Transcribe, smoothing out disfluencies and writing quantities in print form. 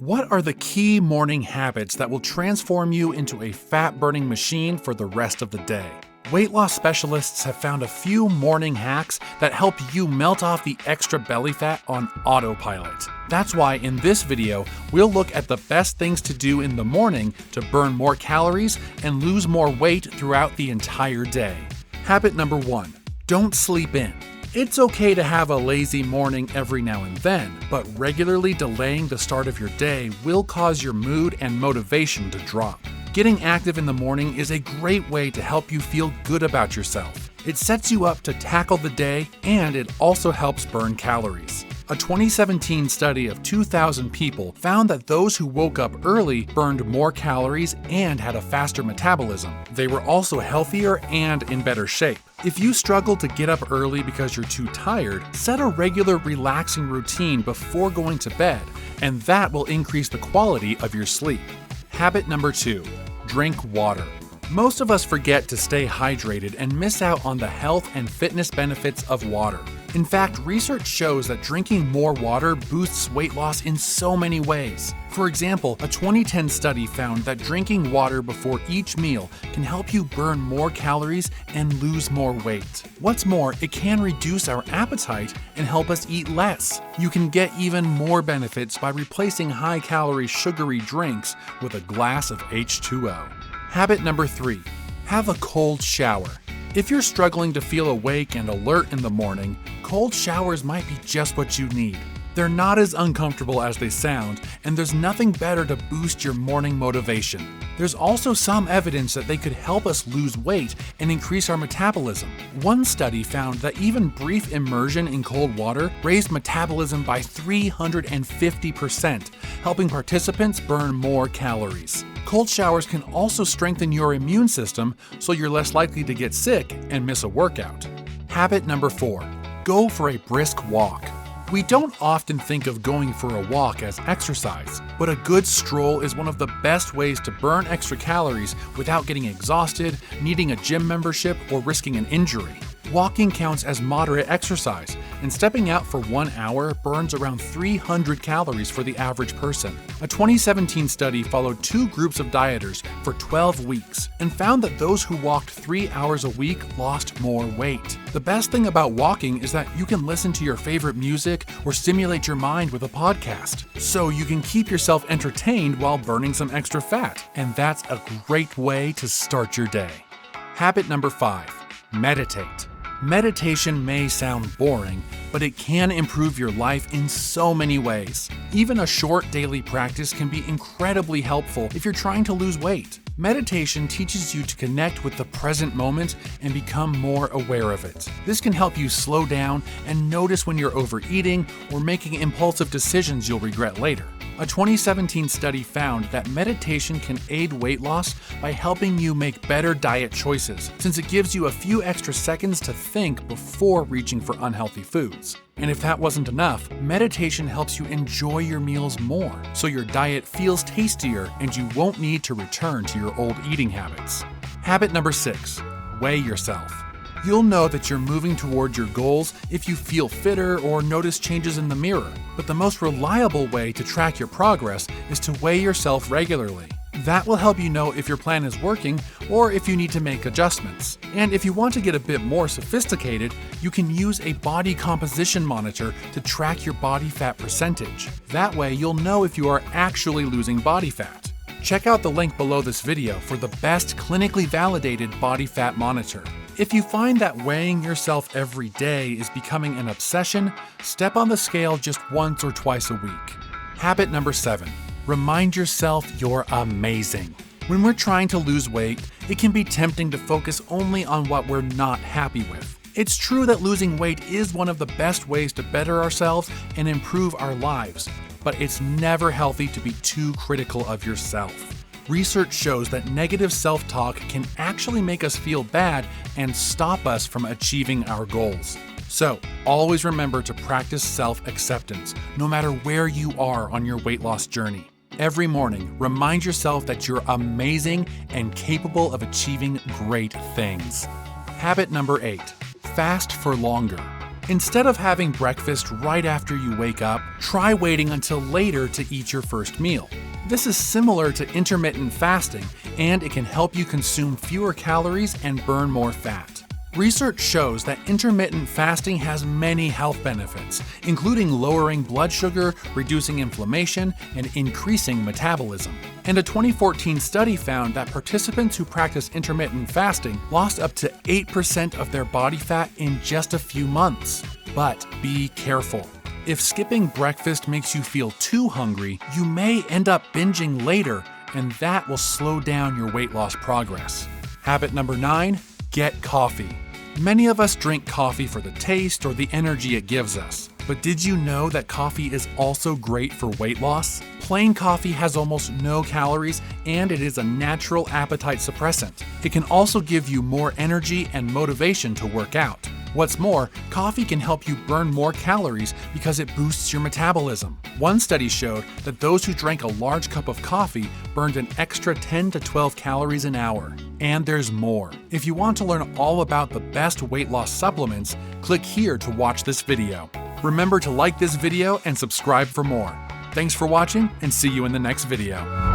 What are the key morning habits that will transform you into a fat-burning machine for the rest of the day? Weight loss specialists have found a few morning hacks that help you melt off the extra belly fat on autopilot. That's why in this video, we'll look at the best things to do in the morning to burn more calories and lose more weight throughout the entire day. Habit number 1, don't sleep in. It's okay to have a lazy morning every now and then, but regularly delaying the start of your day will cause your mood and motivation to drop. Getting active in the morning is a great way to help you feel good about yourself. It sets you up to tackle the day, and it also helps burn calories. A 2017 study of 2,000 people found that those who woke up early burned more calories and had a faster metabolism. They were also healthier and in better shape. If you struggle to get up early because you're too tired, set a regular relaxing routine before going to bed, and that will increase the quality of your sleep. Habit number 2, drink water. Most of us forget to stay hydrated and miss out on the health and fitness benefits of water. In fact, research shows that drinking more water boosts weight loss in so many ways. For example, a 2010 study found that drinking water before each meal can help you burn more calories and lose more weight. What's more, it can reduce our appetite and help us eat less. You can get even more benefits by replacing high-calorie sugary drinks with a glass of H2O. Habit number 3, have a cold shower. If you're struggling to feel awake and alert in the morning, cold showers might be just what you need. They're not as uncomfortable as they sound, and there's nothing better to boost your morning motivation. There's also some evidence that they could help us lose weight and increase our metabolism. One study found that even brief immersion in cold water raised metabolism by 350%, helping participants burn more calories. Cold showers can also strengthen your immune system, so you're less likely to get sick and miss a workout. Habit number 4, go for a brisk walk. We don't often think of going for a walk as exercise, but a good stroll is one of the best ways to burn extra calories without getting exhausted, needing a gym membership, or risking an injury. Walking counts as moderate exercise, and stepping out for 1 hour burns around 300 calories for the average person. A 2017 study followed 2 groups of dieters for 12 weeks and found that those who walked 3 hours a week lost more weight. The best thing about walking is that you can listen to your favorite music or stimulate your mind with a podcast, so you can keep yourself entertained while burning some extra fat, and that's a great way to start your day. Habit number 5, meditate. Meditation may sound boring, but it can improve your life in so many ways. Even a short daily practice can be incredibly helpful if you're trying to lose weight. Meditation teaches you to connect with the present moment and become more aware of it. This can help you slow down and notice when you're overeating or making impulsive decisions you'll regret later. A 2017 study found that meditation can aid weight loss by helping you make better diet choices, since it gives you a few extra seconds to think before reaching for unhealthy foods. And if that wasn't enough, meditation helps you enjoy your meals more, so your diet feels tastier and you won't need to return to your old eating habits. Habit number 6, weigh yourself. You'll know that you're moving toward your goals if you feel fitter or notice changes in the mirror, but the most reliable way to track your progress is to weigh yourself regularly. That will help you know if your plan is working or if you need to make adjustments. And if you want to get a bit more sophisticated, you can use a body composition monitor to track your body fat percentage. That way you'll know if you are actually losing body fat. Check out the link below this video for the best clinically validated body fat monitor. If you find that weighing yourself every day is becoming an obsession, step on the scale just once or twice a week. Habit number 7, remind yourself you're amazing. When we're trying to lose weight, it can be tempting to focus only on what we're not happy with. It's true that losing weight is one of the best ways to better ourselves and improve our lives, but it's never healthy to be too critical of yourself. Research shows that negative self-talk can actually make us feel bad and stop us from achieving our goals. So, always remember to practice self-acceptance, no matter where you are on your weight loss journey. Every morning, remind yourself that you're amazing and capable of achieving great things. Habit number 8, fast for longer. Instead of having breakfast right after you wake up, try waiting until later to eat your first meal. This is similar to intermittent fasting, and it can help you consume fewer calories and burn more fat. Research shows that intermittent fasting has many health benefits, including lowering blood sugar, reducing inflammation, and increasing metabolism. And a 2014 study found that participants who practiced intermittent fasting lost up to 8% of their body fat in just a few months. But be careful. If skipping breakfast makes you feel too hungry, you may end up binging later, and that will slow down your weight loss progress. Habit number 9, get coffee. Many of us drink coffee for the taste or the energy it gives us. But did you know that coffee is also great for weight loss? Plain coffee has almost no calories, and it is a natural appetite suppressant. It can also give you more energy and motivation to work out. What's more, coffee can help you burn more calories because it boosts your metabolism. One study showed that those who drank a large cup of coffee burned an extra 10 to 12 calories an hour. And there's more. If you want to learn all about the best weight loss supplements, click here to watch this video. Remember to like this video and subscribe for more. Thanks for watching, and see you in the next video.